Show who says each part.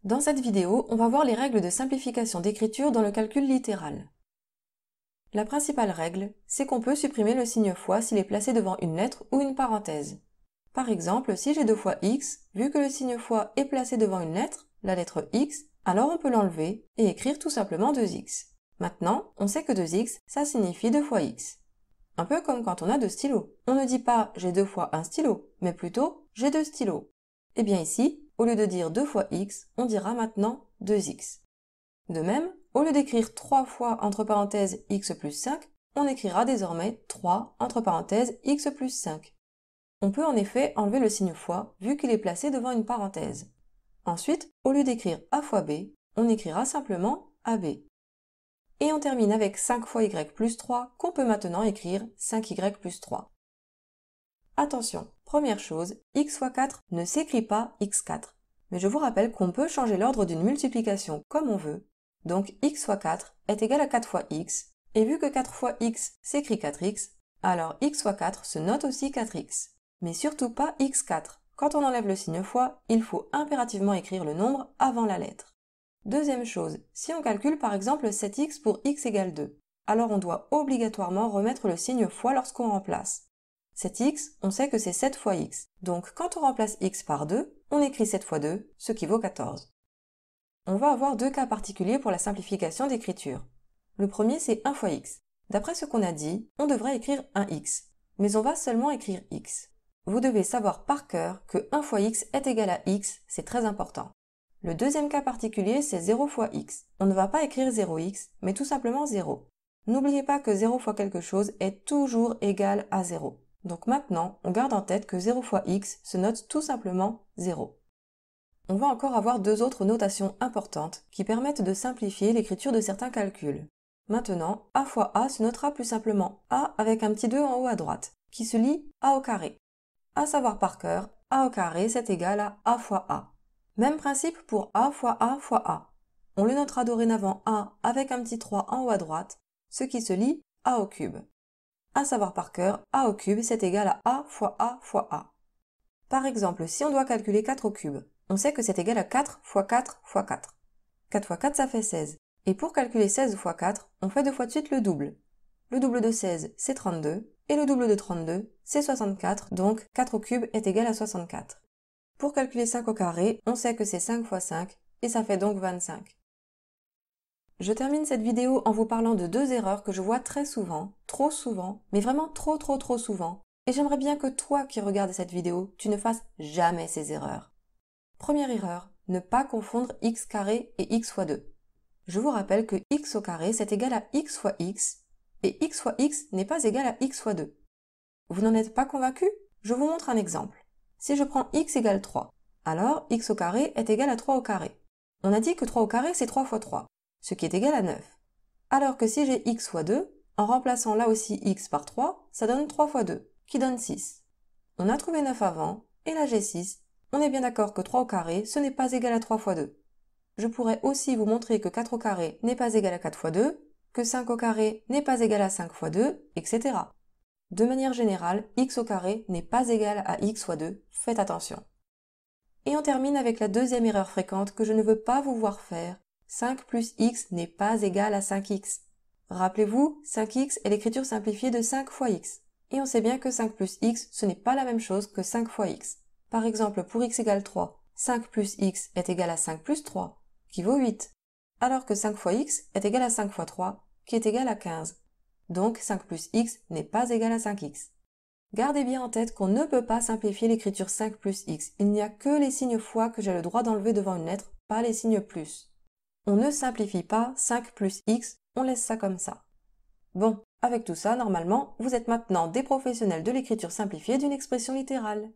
Speaker 1: Dans cette vidéo, on va voir les règles de simplification d'écriture dans le calcul littéral. La principale règle, c'est qu'on peut supprimer le signe fois s'il est placé devant une lettre ou une parenthèse. Par exemple, si j'ai 2 fois x, vu que le signe fois est placé devant une lettre, la lettre x, alors on peut l'enlever et écrire tout simplement 2x. Maintenant, on sait que 2x, ça signifie 2 fois x. Un peu comme quand on a 2 stylos. On ne dit pas j'ai 2 fois un stylo, mais plutôt j'ai 2 stylos. Et bien ici, au lieu de dire 2 fois x, on dira maintenant 2x. De même, au lieu d'écrire 3 fois entre parenthèses x plus 5, on écrira désormais 3 entre parenthèses x plus 5. On peut en effet enlever le signe fois vu qu'il est placé devant une parenthèse. Ensuite, au lieu d'écrire a fois b, on écrira simplement ab. Et on termine avec 5 fois y plus 3 qu'on peut maintenant écrire 5y plus 3. Attention, première chose, x fois 4 ne s'écrit pas x4. Mais je vous rappelle qu'on peut changer l'ordre d'une multiplication comme on veut. Donc x fois 4 est égal à 4 fois x, et vu que 4 fois x s'écrit 4x, alors x fois 4 se note aussi 4x. Mais surtout pas x4. Quand on enlève le signe fois, il faut impérativement écrire le nombre avant la lettre. Deuxième chose, si on calcule par exemple 7x pour x égale 2, alors on doit obligatoirement remettre le signe fois lorsqu'on remplace. 7x, on sait que c'est 7 fois x, donc quand on remplace x par 2, on écrit 7 fois 2, ce qui vaut 14. On va avoir deux cas particuliers pour la simplification d'écriture. Le premier, c'est 1 fois x. D'après ce qu'on a dit, on devrait écrire 1x, mais on va seulement écrire x. Vous devez savoir par cœur que 1 fois x est égal à x, c'est très important. Le deuxième cas particulier, c'est 0 fois x. On ne va pas écrire 0x, mais tout simplement 0. N'oubliez pas que 0 fois quelque chose est toujours égal à 0. Donc maintenant, on garde en tête que 0 fois x se note tout simplement 0. On va encore avoir deux autres notations importantes qui permettent de simplifier l'écriture de certains calculs. Maintenant, a fois a se notera plus simplement a avec un petit 2 en haut à droite, qui se lit a au carré. À savoir par cœur, a au carré c'est égal à a fois a. Même principe pour a fois a fois a. On le notera dorénavant a avec un petit 3 en haut à droite, ce qui se lit a au cube. À savoir par cœur, a au cube c'est égal à a fois a fois a. Par exemple, si on doit calculer 4 au cube, on sait que c'est égal à 4 fois 4 fois 4. 4 fois 4 ça fait 16. Et pour calculer 16 fois 4, on fait deux fois de suite le double. Le double de 16 c'est 32, et le double de 32 c'est 64, donc 4 au cube est égal à 64. Pour calculer 5 au carré, on sait que c'est 5 fois 5, et ça fait donc 25. Je termine cette vidéo en vous parlant de deux erreurs que je vois très souvent, trop souvent, mais vraiment trop souvent, et j'aimerais bien que toi qui regardes cette vidéo, tu ne fasses jamais ces erreurs. Première erreur, ne pas confondre x carré et x fois 2. Je vous rappelle que x au carré c'est égal à x fois x, et x fois x n'est pas égal à x fois 2. Vous n'en êtes pas convaincu? Je vous montre un exemple. Si je prends x égale 3, alors x au carré est égal à 3 au carré. On a dit que 3 au carré c'est 3 fois 3, ce qui est égal à 9. Alors que si j'ai x fois 2, en remplaçant là aussi x par 3, ça donne 3 fois 2, qui donne 6. On a trouvé 9 avant, et là j'ai 6. On est bien d'accord que 3 au carré, ce n'est pas égal à 3 fois 2. Je pourrais aussi vous montrer que 4 au carré n'est pas égal à 4 fois 2, que 5 au carré n'est pas égal à 5 fois 2, etc. De manière générale, x au carré n'est pas égal à x fois 2, faites attention. Et on termine avec la deuxième erreur fréquente que je ne veux pas vous voir faire. 5 plus x n'est pas égal à 5x. Rappelez-vous, 5x est l'écriture simplifiée de 5 fois x. Et on sait bien que 5 plus x, ce n'est pas la même chose que 5 fois x. Par exemple, pour x égale 3, 5 plus x est égal à 5 plus 3, qui vaut 8. Alors que 5 fois x est égal à 5 fois 3, qui est égal à 15. Donc 5 plus x n'est pas égal à 5x. Gardez bien en tête qu'on ne peut pas simplifier l'écriture 5 plus x. Il n'y a que les signes fois que j'ai le droit d'enlever devant une lettre, pas les signes plus. On ne simplifie pas 5 plus x, on laisse ça comme ça. Bon, avec tout ça, normalement, vous êtes maintenant des professionnels de l'écriture simplifiée d'une expression littérale.